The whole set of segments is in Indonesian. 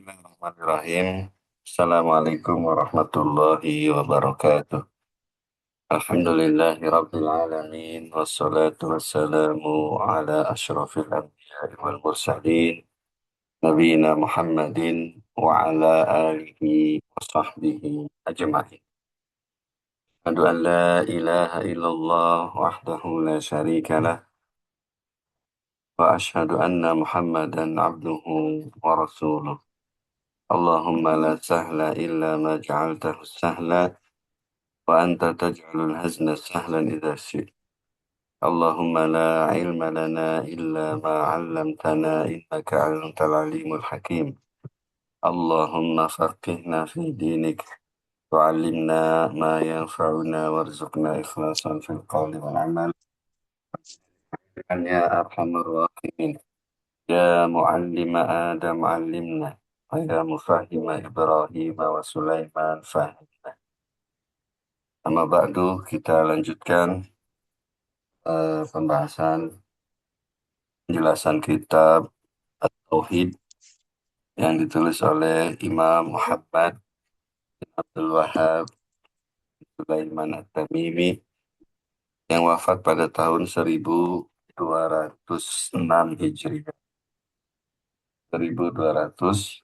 Bismillahirrahmanirrahim. Assalamualaikum warahmatullahi wabarakatuh. Alhamdulillahi rabbil alamin. Wassalatu wassalamu ala ashrafil anbiya'i wal mursalin. Nabiina Muhammadin wa ala alihi wa sahbihi ajma'in. Asyhadu an la ilaha illallah wahdahu la syarika lah. Wa asyhadu anna Muhammadan abduhu wa rasuluh. Allahumma la sahla illa ma ja'altahu sahla wa anta taj'alul hazna sahlan idza syi'ta. Allahumma la ilma lana illa ma 'allamtana innaka antal alimul hakim. Allahumma faqihna fi dinik wa 'allimna ma yanfa'una warzuqna ikhlasan fil qawli wal 'amal. Ya arhamar rahimin. Ya mu'allima Adam 'allimna wa ya mufahhima Ibrahim wa Sulaiman fahimna. Amma ba'du, kita lanjutkan pembahasan penjelasan kitab At-Tauhid yang ditulis oleh Imam Muhammad bin Abdul Wahab Sulaiman At-Tamimi yang wafat pada tahun 1206 Hijriah. 1206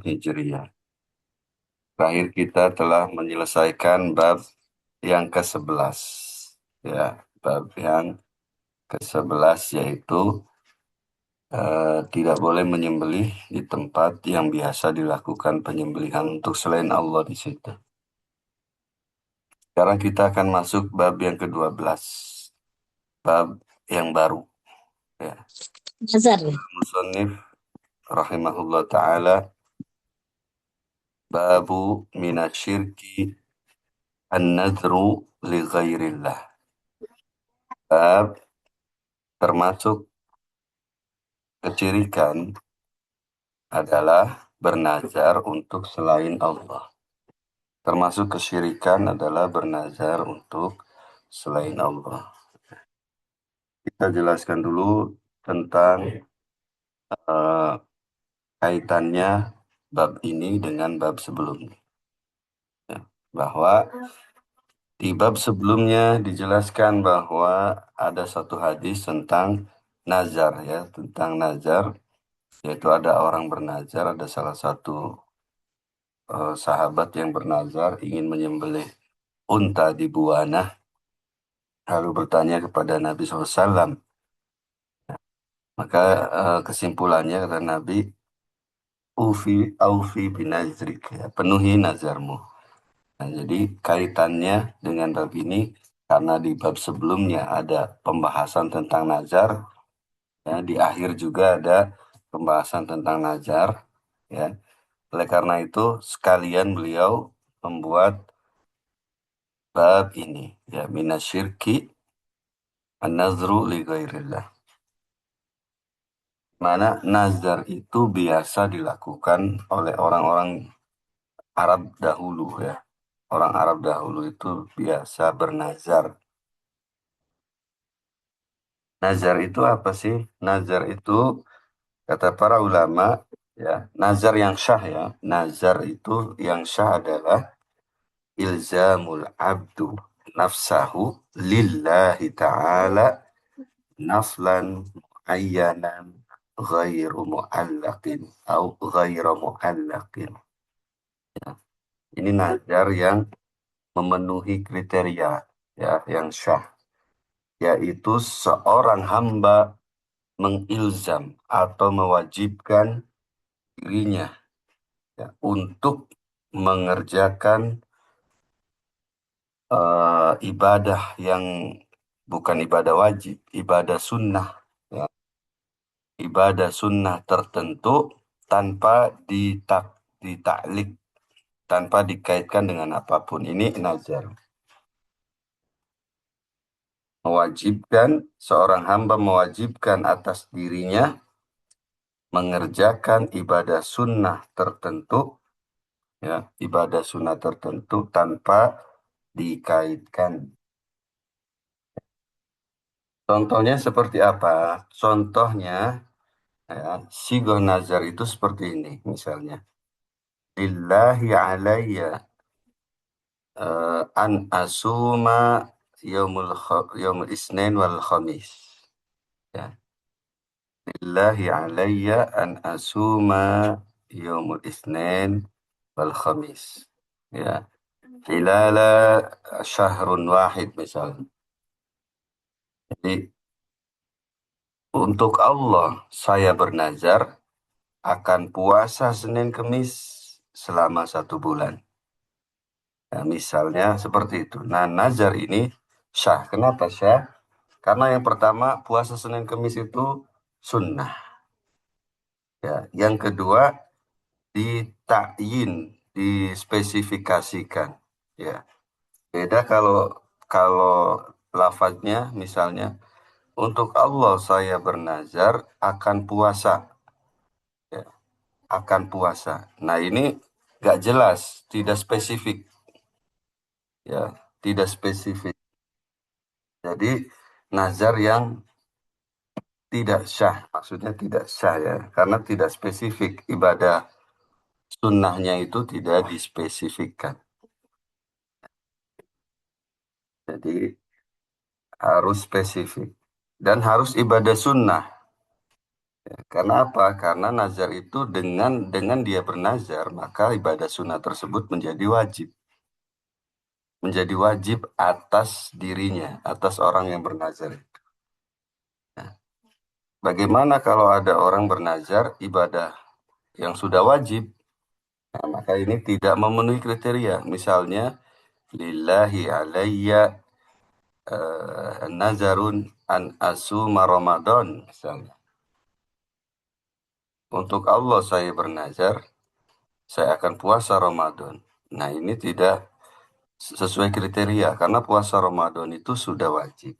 Hijriah. Terakhir kita telah menyelesaikan bab yang ke-11. Ya, bab yang ke-11 yaitu tidak boleh menyembelih di tempat yang biasa dilakukan penyembelihan untuk selain Allah di situ. Sekarang kita akan masuk bab yang ke-12. Bab yang baru. Ya. Nazar. Musannif rahimahullah ta'ala babu minasyirki an-nadhru li ghairillah. Bab termasuk kesyirikan adalah bernazar untuk selain Allah. Termasuk kesyirikan adalah bernazar untuk selain Allah. Kita jelaskan dulu tentang kaitannya bab ini dengan bab sebelumnya. Ya, bahwa di bab sebelumnya dijelaskan bahwa ada satu hadis tentang nazar, ya, tentang nazar, yaitu ada orang bernazar, ada salah satu sahabat yang bernazar ingin menyembelih unta di Buana, lalu bertanya kepada Nabi SAW. Maka kesimpulannya kata Nabi, Aufi binazrik, ya, penuhi nazarmu. Nah, jadi kaitannya dengan bab ini karena di bab sebelumnya ada pembahasan tentang nazar, ya, di akhir juga ada pembahasan tentang nazar, ya. Oleh karena itu sekalian beliau membuat bab ini, ya, minasyirki an-nazru li ghairillah. Mana nazar itu biasa dilakukan oleh orang-orang Arab dahulu, ya. Orang Arab dahulu itu biasa bernazar. Nazar itu apa sih? Nazar itu kata para ulama, ya, nazar yang syah, ya. Nazar itu yang syah adalah ilzamul abdu nafsahu lillahi ta'ala naflan muayyanan ghairu mu'allaqin atau ghairu mu'allaqin. Ya. Ini nazar yang memenuhi kriteria, ya, yang syah, yaitu seorang hamba mengilzam atau mewajibkan dirinya, ya, untuk mengerjakan ibadah yang bukan ibadah wajib, ibadah sunnah, ya, ibadah sunnah tertentu tanpa ditaklik, tanpa dikaitkan dengan apapun. Ini nazar. Mewajibkan, seorang hamba mewajibkan atas dirinya mengerjakan ibadah sunnah tertentu, ya, ibadah sunnah tertentu tanpa dikaitkan. Contohnya seperti apa? Contohnya Ya, sigoh nazar itu seperti ini, misalnya. Lillahi alayya an asuma yaumul isnin wal khamis. Ya. Lillahi alayya an asuma yaumul isnin wal khamis. Ya. Hilala syahrun wahid misalnya. Jadi untuk Allah saya bernazar akan puasa Senin Kemis selama 1 bulan. Ya, misalnya seperti itu. Nah, nazar ini syah. Kenapa syah? Karena yang pertama puasa Senin Kemis itu sunnah. Ya, yang kedua ditakyin, dispesifikasikan. Ya, beda kalau kalau lafadznya misalnya untuk Allah saya bernazar akan puasa. Ya, akan puasa. Nah, ini gak jelas, tidak spesifik. Ya, tidak spesifik. Jadi nazar yang tidak syah, maksudnya tidak syah ya, karena tidak spesifik ibadah sunnahnya itu tidak dispesifikkan. Jadi harus spesifik dan harus ibadah sunnah. Karena apa? Karena nazar itu dengan dia bernazar, maka ibadah sunnah tersebut menjadi wajib atas dirinya, atas orang yang bernazar. Bagaimana kalau ada orang bernazar ibadah yang sudah wajib? Nah, maka ini tidak memenuhi kriteria. Misalnya, lillahi alayya nazarun an asuma Ramadan misalnya. Untuk Allah saya bernazar, saya akan puasa Ramadan. Nah, ini tidak sesuai kriteria karena puasa Ramadan itu sudah wajib.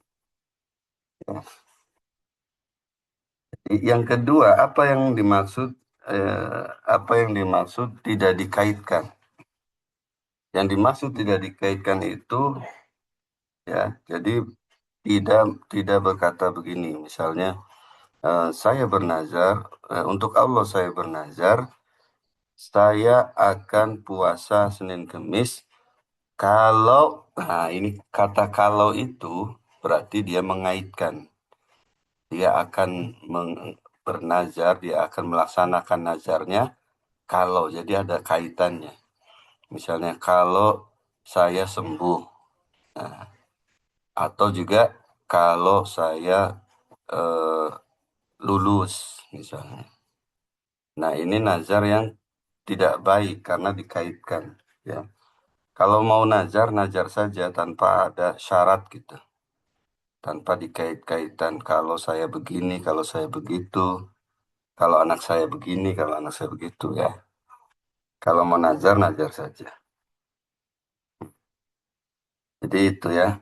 Ya. Yang kedua, apa yang dimaksud tidak dikaitkan? Yang dimaksud tidak dikaitkan itu ya, jadi tidak tidak berkata begini, misalnya saya bernazar untuk Allah saya bernazar saya akan puasa Senin Kemis kalau nah ini kata kalau itu berarti dia mengaitkan dia akan bernazar dia akan melaksanakan nazarnya kalau jadi ada kaitannya misalnya kalau saya sembuh nah, atau juga kalau saya eh, lulus misalnya. Nah, ini nazar yang tidak baik karena dikaitkan ya. Kalau mau nazar, nazar saja tanpa ada syarat gitu. Tanpa dikait-kaitan kalau saya begini, kalau saya begitu, kalau anak saya begini, kalau anak saya begitu ya. Kalau mau nazar, nazar saja. Jadi itu ya.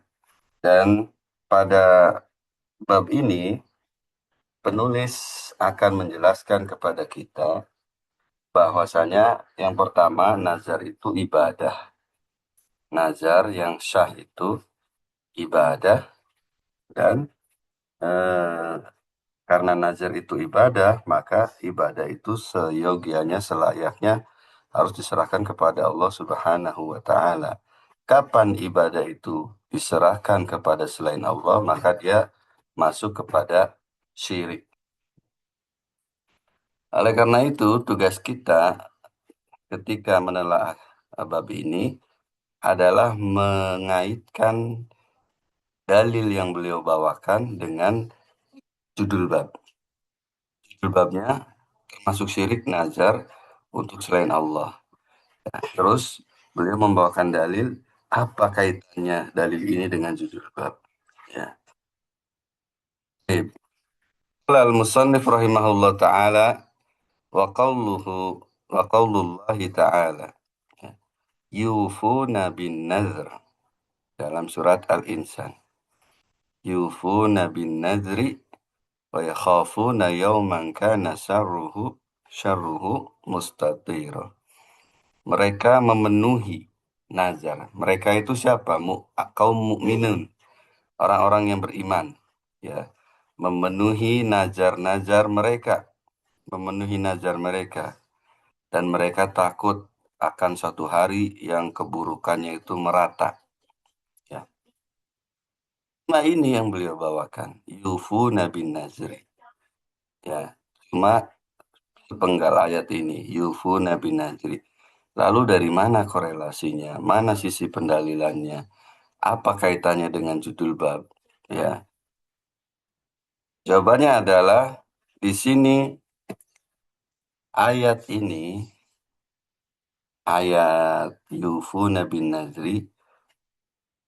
Dan pada bab ini penulis akan menjelaskan kepada kita bahwasanya yang pertama nazar itu ibadah. Nazar yang syah itu ibadah dan eh, karena nazar itu ibadah, maka ibadah itu seyogianya, selayaknya harus diserahkan kepada Allah Subhanahu wa Ta'ala. Kapan ibadah itu diserahkan kepada selain Allah, maka dia masuk kepada syirik. Oleh karena itu, tugas kita ketika menelaah bab ini adalah mengaitkan dalil yang beliau bawakan dengan judul bab. Judul babnya termasuk syirik nazar untuk selain Allah. Terus beliau membawakan dalil apa kaitannya dalil ini dengan judul bab. Ya. Al-musannif rahimahullah taala wa qawluhu wa qawlullahi taala yufuna bin nazr dalam surat Al-Insan. Yufuna bin nazri wa yakhafuna yawman kana syarruhu mustatira. Mereka memenuhi nazar. Mereka itu siapa? Kaum mukminun, orang-orang yang beriman, ya. Memenuhi nazar-nazar mereka. memenuhi nazar mereka, dan mereka takut akan suatu hari yang keburukannya itu merata. Ya. Nah ini yang beliau bawakan. Yufu Nabi Nazri. Ya. Cuma penggal ayat ini. Yufu Nabi Nazri. Lalu dari mana korelasinya? Mana sisi pendalilannya? Apa kaitannya dengan judul bab? Ya. Jawabannya adalah di sini ayat ini, ayat Yufuna bin Nazri,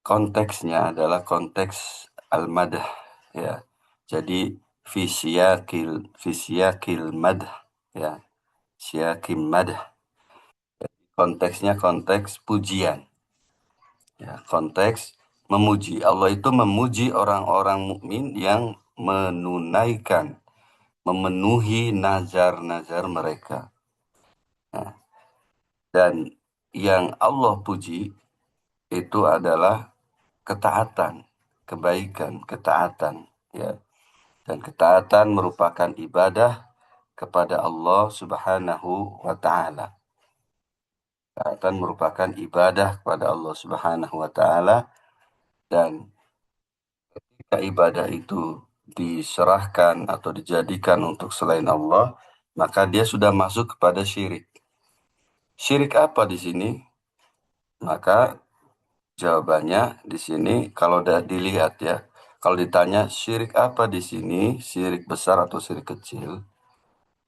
konteksnya adalah konteks al-madah, ya. Jadi fisyakil madah, ya, syakim madah. Konteksnya konteks pujian, ya, konteks memuji. Allah itu memuji orang-orang mukmin yang menunaikan, memenuhi nazar-nazar mereka. Nah, dan yang Allah puji itu adalah ketaatan, kebaikan, ketaatan, ya. Dan ketaatan merupakan ibadah kepada Allah Subhanahu wa taala. Ketaatan merupakan ibadah kepada Allah Subhanahu wa taala, dan ketika ibadah itu diserahkan atau dijadikan untuk selain Allah, maka dia sudah masuk kepada syirik. Syirik apa di sini? Maka jawabannya di sini kalau dilihat, ya. Kalau ditanya syirik apa di sini, syirik besar atau syirik kecil?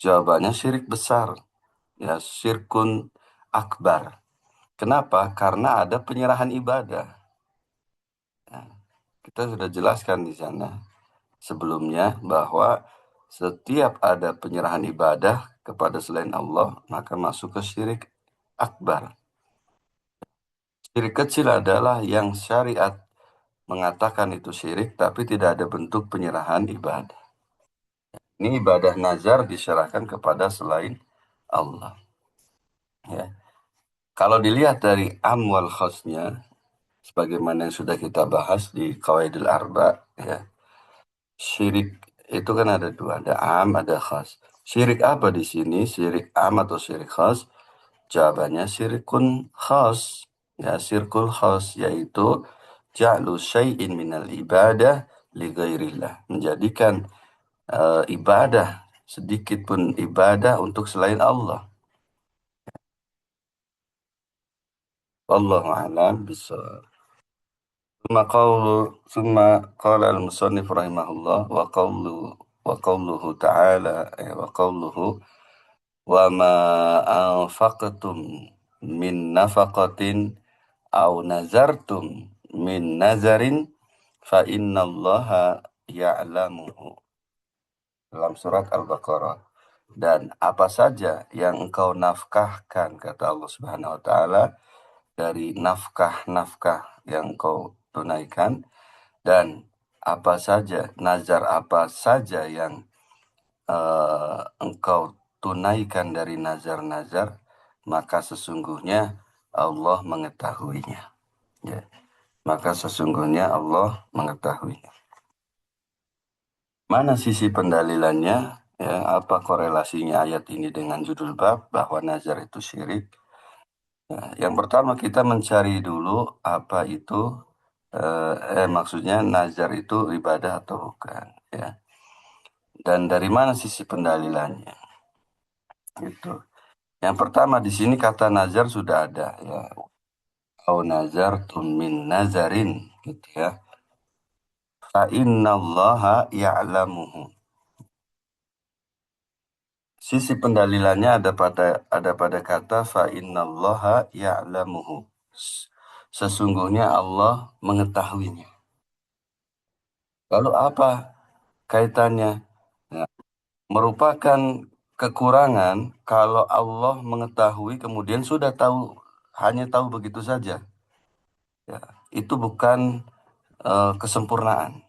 Jawabannya syirik besar, ya, syirkun akbar. Kenapa? Karena ada penyerahan ibadah. Nah, kita sudah jelaskan di sana sebelumnya bahwa setiap ada penyerahan ibadah kepada selain Allah, maka masuk ke syirik akbar. Syirik kecil adalah yang syariat mengatakan itu syirik, tapi tidak ada bentuk penyerahan ibadah. Ini ibadah nazar diserahkan kepada selain Allah. Ya. Kalau dilihat dari amwal khasnya, sebagaimana yang sudah kita bahas di Qawaidul Arba, ya, syirik itu kan ada dua, ada am, ada khas. Syirik apa di sini? Syirik am atau syirik khas? Jawabannya syirikun khas, ya, syirkul khas, yaitu ja'lu syai'in minal ibadah li ghairillah, menjadikan ibadah, sedikit pun ibadah untuk selain Allah. Wallahu a'lam bishawab. Summa qala al-musannif rahimahullah wa qawluhu ta'ala, wa qawluhu wa ma anfaqtum min nafaqatin aw nazartum min nazarin fa innallaha ya'lamuhu, dalam surat Al-Baqarah. Dan apa saja yang engkau nafkahkan, kata Allah Subhanahu wa taala, dari nafkah-nafkah yang engkau tunaikan, dan apa saja, nazar apa saja yang engkau tunaikan dari nazar-nazar, maka sesungguhnya Allah mengetahuinya. Ya. Maka sesungguhnya Allah mengetahuinya. Mana sisi pendalilannya? Ya, apa korelasinya ayat ini dengan judul bab bahwa nazar itu syirik? Ya, yang pertama kita mencari dulu apa itu, maksudnya nazar itu ibadah atau bukan, ya. Dan dari mana sisi pendalilannya? Itu. Yang pertama di sini kata nazar sudah ada, ya. Au nazartum min nazarin, gitu, ya. Fa innallaha ya'lamuhu. Sisi pendalilannya ada pada kata fa innallaha ya'lamuhu. Sesungguhnya Allah mengetahuinya. Lalu apa kaitannya? Nah, merupakan kekurangan kalau Allah mengetahui kemudian sudah tahu, hanya tahu begitu saja. Ya, itu bukan kesempurnaan.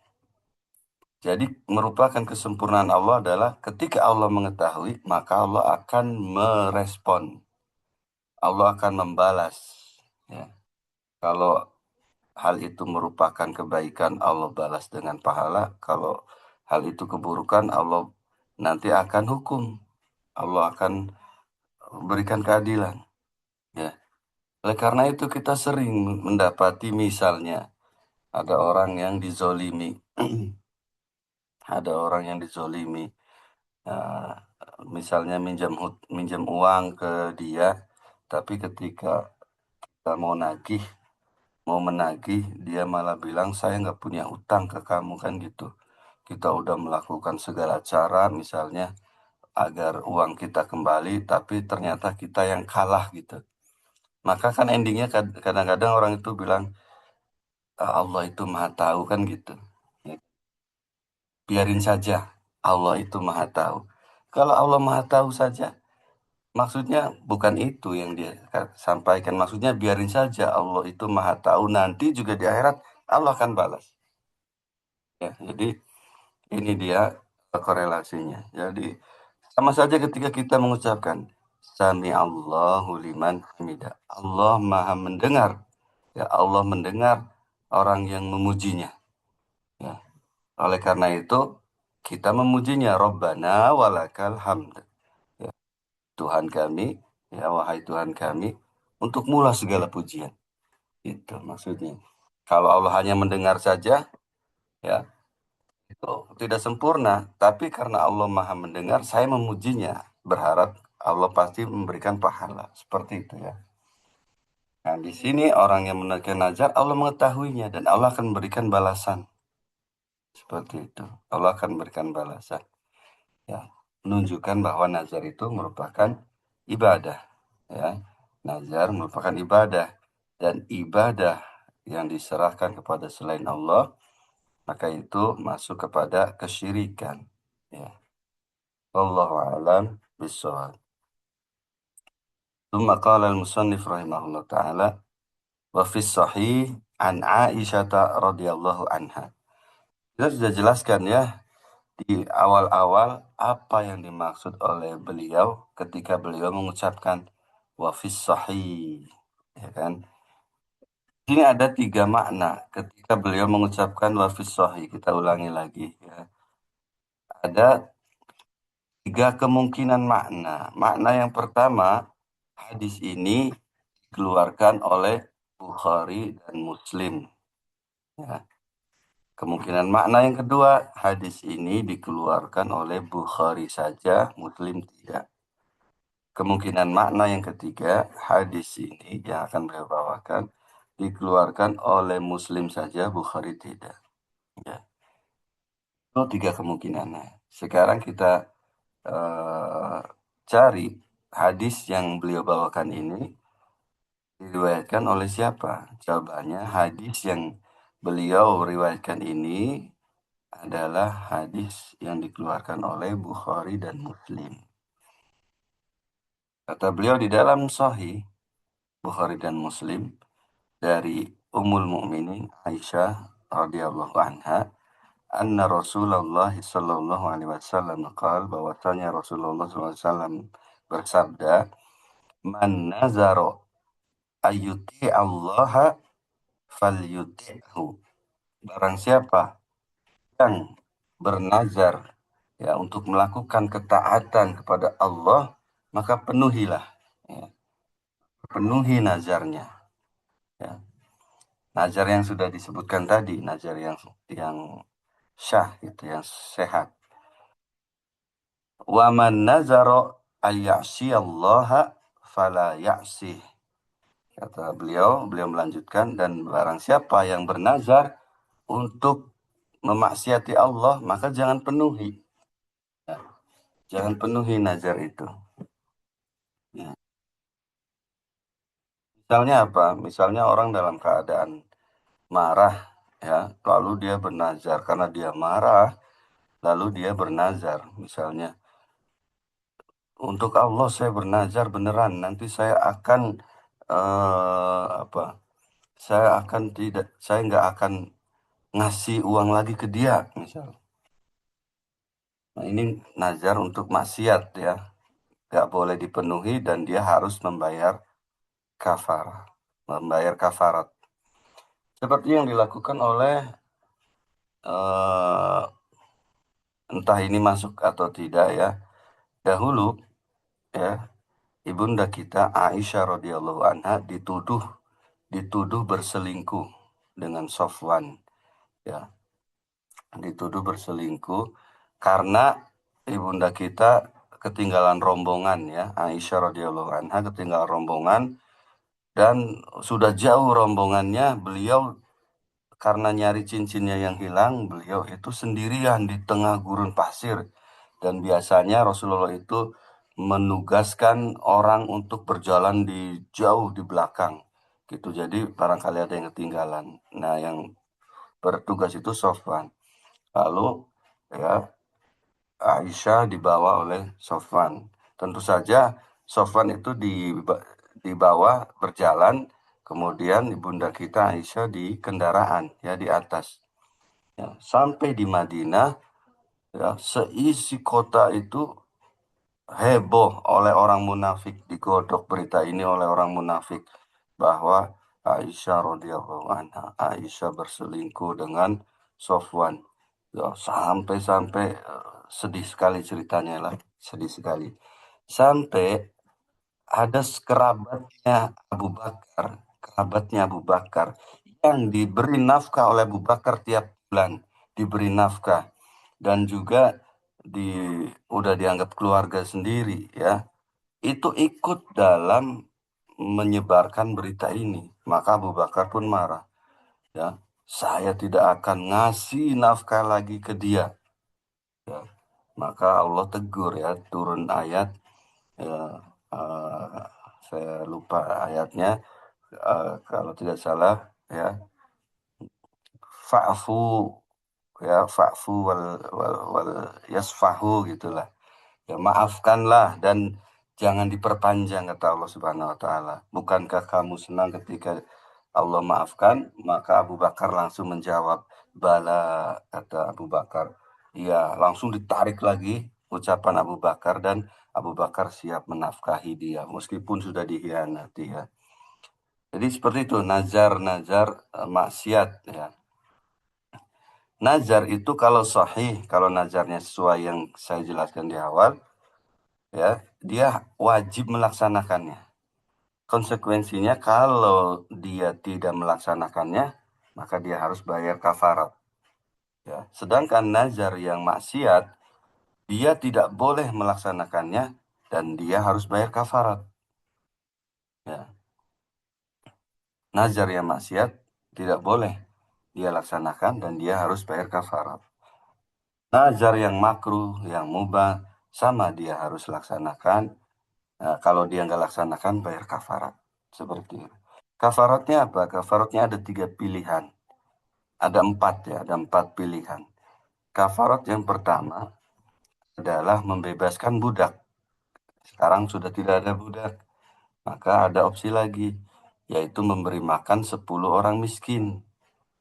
Jadi merupakan kesempurnaan Allah adalah ketika Allah mengetahui, maka Allah akan merespon. Allah akan membalas. Ya. Kalau hal itu merupakan kebaikan, Allah balas dengan pahala. Kalau hal itu keburukan, Allah nanti akan hukum. Allah akan berikan keadilan. Ya. Oleh karena itu kita sering mendapati misalnya ada orang yang dizolimi, ada orang yang dizolimi, eh, misalnya minjam uang ke dia, tapi ketika kita mau menagih, dia malah bilang saya nggak punya utang ke kamu kan gitu. Kita udah melakukan segala cara misalnya agar uang kita kembali, tapi ternyata kita yang kalah gitu. Maka kan endingnya kadang-kadang orang itu bilang, "Ah, Allah itu maha tahu kan gitu. Ya, biarin saja, Allah itu maha tahu. Kalau Allah maha tahu saja, maksudnya bukan itu yang dia sampaikan. Maksudnya biarin saja, Allah itu maha tahu. Nanti juga di akhirat Allah akan balas. Ya, jadi ini dia korelasinya. Jadi sama saja ketika kita mengucapkan Sami Allahu liman hamidah. Allah maha mendengar. Ya, Allah mendengar orang yang memujinya. Ya. Oleh karena itu, kita memujinya. Rabbana walakal hamd. Ya, Tuhan kami, ya wahai Tuhan kami, untuk mula segala pujian. Itu maksudnya. Kalau Allah hanya mendengar saja, ya itu tidak sempurna. Tapi karena Allah maha mendengar, saya memujinya. Berharap Allah pasti memberikan pahala. Seperti itu ya. Nah, di sini orang yang menunaikan nazar, Allah mengetahuinya dan Allah akan memberikan balasan. Seperti itu. Allah akan memberikan balasan. Ya, menunjukkan bahwa nazar itu merupakan ibadah. Ya, nazar merupakan ibadah dan ibadah yang diserahkan kepada selain Allah, maka itu masuk kepada kesyirikan. Ya, wallahu a'lam bishawab. ثم قال المصنف رحمه الله تعالى وفي الصحيح عن عائشة رضي الله عنها. Kita sudah jelaskan ya di awal-awal apa yang dimaksud oleh beliau ketika beliau mengucapkan wafis sahih, ya kan? Ini ada tiga makna ketika beliau mengucapkan wafis sahih. Kita ulangi lagi ya. Ada tiga kemungkinan makna. Makna yang pertama, hadis ini dikeluarkan oleh Bukhari dan Muslim. Ya. Kemungkinan makna yang kedua, hadis ini dikeluarkan oleh Bukhari saja, Muslim tidak. Kemungkinan makna yang ketiga, hadis ini yang akan beliau bawakan dikeluarkan oleh Muslim saja, Bukhari tidak. Ya, itu tiga kemungkinannya. Sekarang kita eh, cari hadis yang beliau bawakan ini diriwayatkan oleh siapa? Jawabannya hadis yang beliau riwayatkan ini adalah hadis yang dikeluarkan oleh Bukhari dan Muslim. Kata beliau di dalam Sahih Bukhari dan Muslim dari Ummul Mukminin Aisyah radhiyallahu anha, anna Rasulullah sallallahu alaihi wasallam qaal, bahwasanya Rasulullah sallallahu alaihi wasallam bersabda, man nazaro ayyuti Allah falyuti'hu. Barang siapa yang bernazar ya untuk melakukan ketaatan kepada Allah, maka penuhilah, ya, penuhi nazarnya. Ya. Nazar yang sudah disebutkan tadi, nazar yang syah itu yang sehat. Wa man nazara ayyasiyallaha fala ya'sih. Kata beliau melanjutkan, dan barang siapa yang bernazar untuk memaksiati Allah, maka jangan penuhi. Ya, jangan penuhi nazar itu. Ya. Misalnya apa? Misalnya orang dalam keadaan marah, ya, lalu dia bernazar karena dia marah, lalu dia bernazar, misalnya, untuk Allah saya bernazar beneran, nanti saya akan apa? Saya nggak akan ngasih uang lagi ke dia, misal. Nah, ini nazar untuk maksiat ya, nggak boleh dipenuhi dan dia harus kafarah, membayar kafarat. Seperti yang dilakukan oleh entah ini masuk atau tidak ya. Dahulu ya, ibunda kita Aisyah radhiyallahu anha dituduh berselingkuh dengan Sofwan, ya, dituduh berselingkuh karena ibunda kita ketinggalan rombongan, ya, Aisyah radhiyallahu anha ketinggalan rombongan dan sudah jauh rombongannya, beliau karena nyari cincinnya yang hilang, beliau itu sendirian di tengah gurun pasir. Dan biasanya Rasulullah itu menugaskan orang untuk berjalan di jauh di belakang. Gitu. Jadi barangkali ada yang ketinggalan. Nah, yang bertugas itu Sofwan. Lalu ya Aisyah dibawa oleh Sofwan. Tentu saja Sofwan itu dibawa berjalan, kemudian ibunda kita Aisyah di kendaraan, ya, di atas. Ya, sampai di Madinah, ya, seisi kota itu heboh oleh orang munafik, digodok berita ini oleh orang munafik bahwa Aisyah radhiyallahu anha, Aisyah berselingkuh dengan Sofwan. Ya, sampai-sampai sedih sekali ceritanya lah, sedih sekali. Sampai ada kerabatnya Abu Bakar yang diberi nafkah oleh Abu Bakar tiap bulan, diberi nafkah dan juga di udah dianggap keluarga sendiri, ya. Itu ikut dalam menyebarkan berita ini. Maka Abu Bakar pun marah, ya. Saya tidak akan ngasih nafkah lagi ke dia, ya. Maka Allah tegur, ya, turun ayat, ya, eh, saya lupa ayatnya, kalau tidak salah, ya, fa'fu, ya, fa'fu wal yasfahu, gitulah. Ya, maafkanlah dan jangan diperpanjang, kata Allah Subhanahu wa taala. Bukankah kamu senang ketika Allah maafkan? Maka Abu Bakar langsung menjawab, bala, kata Abu Bakar. Iya, langsung ditarik lagi ucapan Abu Bakar dan Abu Bakar siap menafkahi dia meskipun sudah dikhianati, ya. Jadi seperti itu nazar-nazar maksiat, ya. Nazar itu kalau sahih, kalau nazarnya sesuai yang saya jelaskan di awal, ya, dia wajib melaksanakannya. Konsekuensinya kalau dia tidak melaksanakannya, maka dia harus bayar kafarat. Ya. Sedangkan nazar yang maksiat, dia tidak boleh melaksanakannya dan dia harus bayar kafarat. Ya. Nazar yang maksiat tidak boleh dia laksanakan dan dia harus bayar kafarat. Nazar yang makruh, yang mubah, sama dia harus laksanakan. Nah, kalau dia nggak laksanakan, bayar kafarat. Seperti itu. Kafaratnya apa? Kafaratnya ada 3 pilihan. Ada 4, ya, ada 4 pilihan. Kafarat yang pertama adalah membebaskan budak. Sekarang sudah tidak ada budak. Maka ada opsi lagi, yaitu memberi makan 10 orang miskin.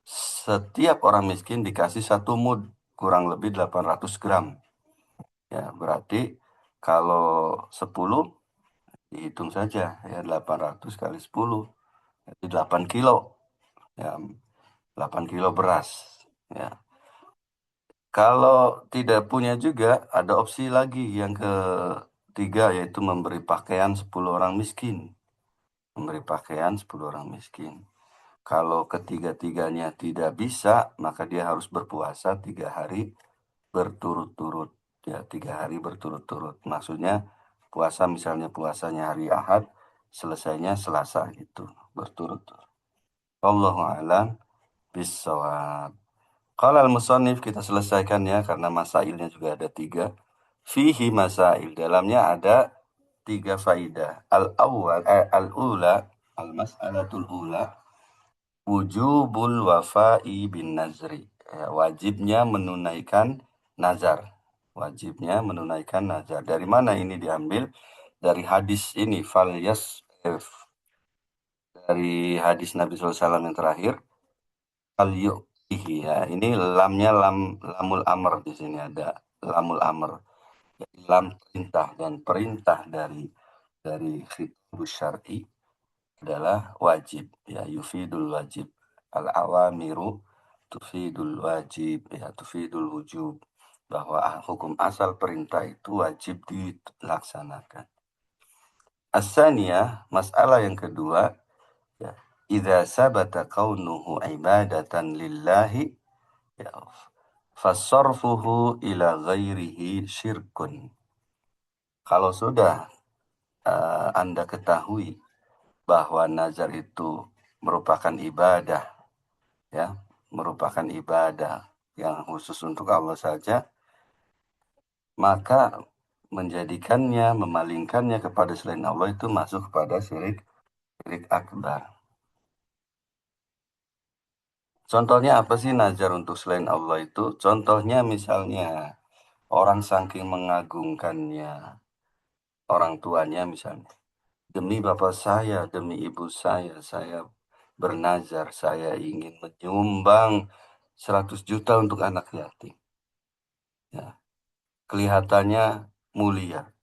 Setiap orang miskin dikasih 1 mud, kurang lebih 800 gram. Ya, berarti kalau 10, dihitung saja, ya, 800 kali 10, jadi 8 kilo. Ya, 8 kilo beras. Ya. Kalau tidak punya juga, ada opsi lagi yang ketiga, yaitu memberi pakaian 10 orang miskin. Memberi pakaian 10 orang miskin. Kalau ketiga-tiganya tidak bisa, maka dia harus berpuasa 3 hari berturut-turut. Ya, 3 hari berturut-turut. Maksudnya puasa, misalnya puasanya hari Ahad, selesainya Selasa, gitu, berturut-turut. Wallahu a'lam bishawab. Kalau al-musannif kita selesaikan, ya, karena masailnya juga ada 3. Fihi masail, dalamnya ada 3 faidah. Al-ula, al-mas'alatul ula, wujubul wafa'i bin nazri. Ya, wajibnya menunaikan nazar. Wajibnya menunaikan nazar. Dari mana ini diambil? Dari hadis ini, dari hadis Nabi SAW yang terakhir, al yu'tihi, ya. Ini lamnya lamul amr, di sini ada lamul amr. Jadi lam perintah, dan perintah dari khitabus syar'i adalah wajib, ya, yufidul wajib. Al awamiru tufidul wajib, ya, tufidul wujub, bahwa hukum asal perintah itu wajib dilaksanakan. As-saniyah, masalah yang kedua, ya, idza sabata kaunuhu ibadatan lillahi, ya, fasarfuhu ila ghairihi syirkun. Kalau sudah Anda ketahui bahwa nazar itu merupakan ibadah, ya, merupakan ibadah yang khusus untuk Allah saja, maka menjadikannya, memalingkannya kepada selain Allah itu masuk kepada syirik akbar. Contohnya apa sih nazar untuk selain Allah itu? Contohnya misalnya orang saking mengagungkannya, orang tuanya misalnya. Demi bapak saya, demi ibu saya bernazar, saya ingin menyumbang 100 juta untuk anak yatim. Ya, kelihatannya mulia,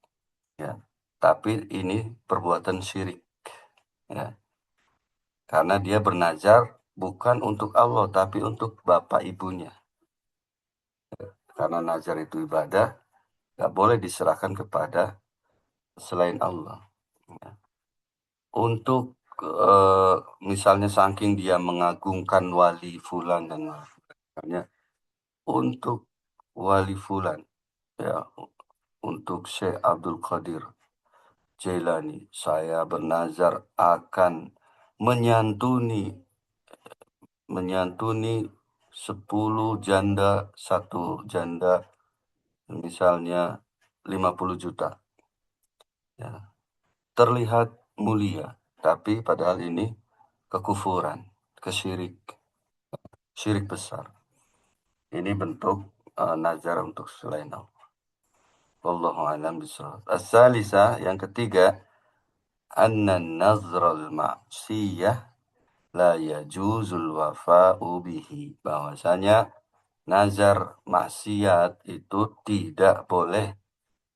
ya. Tapi ini perbuatan syirik, ya. Karena dia bernazar bukan untuk Allah, tapi untuk bapak ibunya. Karena nazar itu ibadah, nggak boleh diserahkan kepada selain Allah. Ya. Untuk eh, misalnya saking dia mengagungkan wali fulan dan misalnya untuk wali fulan, ya, untuk Syekh Abdul Qadir Jailani, saya bernazar akan menyantuni menyantuni 10 janda, satu janda misalnya 50 juta. Ya. Terlihat mulia, tapi padahal ini kekufuran, syirik besar. Ini bentuk nazar untuk selain Allah. Wallahu a'lam bishawab. As-salisah, yang ketiga, anna nazral ma'siyah la yajuzul wafa'u bihi. Bahwasanya nazar maksiat itu tidak boleh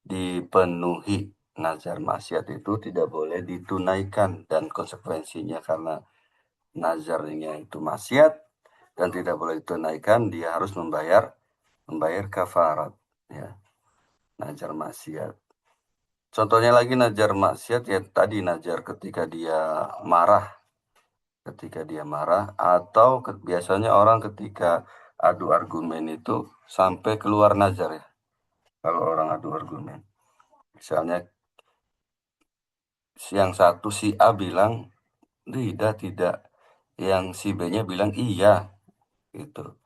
dipenuhi. Nazar maksiat itu tidak boleh ditunaikan, dan konsekuensinya karena nazarnya itu maksiat dan tidak boleh ditunaikan, dia harus membayar kafarat, ya, nazar maksiat. Contohnya lagi nazar maksiat, ya tadi nazar ketika dia marah atau biasanya orang ketika adu argumen itu sampai keluar nazar, ya. Kalau orang adu argumen, misalnya yang satu si A bilang tidak tidak, yang si B-nya bilang iya, gitu.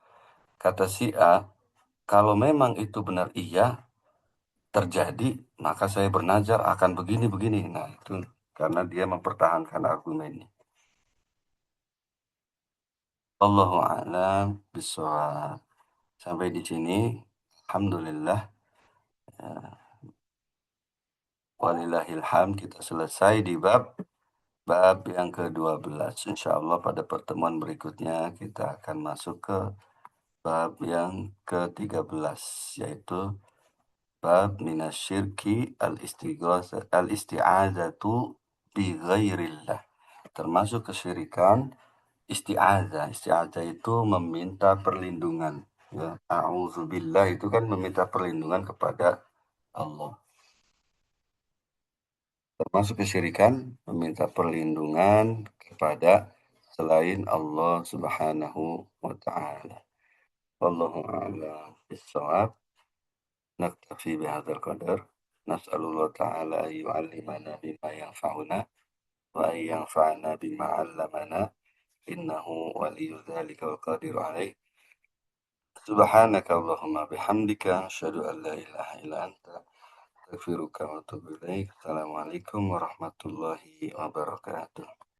Kata si A, kalau memang itu benar iya terjadi, maka saya bernazar akan begini-begini. Nah, itu karena dia mempertahankan argumennya. Allahu a'lam bishawab. Sampai di sini, alhamdulillah, walillahil hamd, kita selesai di bab yang ke-12. Insyaallah pada pertemuan berikutnya kita akan masuk ke bab yang ke-13, yaitu bab minasyirki al-isti'adzatu bi ghairillah. Termasuk kesyirikan isti'adzah. Isti'adzah itu meminta perlindungan. Ya, a'udzubillah itu kan meminta perlindungan kepada Allah. Termasuk kesyirikan meminta perlindungan kepada selain Allah Subhanahu wa taala. Wallahu a'lam bissawab. Naktafi bihadzal qadar. Nas'alullah ta'ala an yu'allimana bima yanfa'una wa an yanfa'ana bima 'allamana innahu waliyyu dzalika wal qadiru 'alaih. Subhanaka Allahumma bihamdika asyhadu an la ilaha illa anta astaghfiruka wa atubu ilaik. Assalamualaikum warahmatullahi wabarakatuh.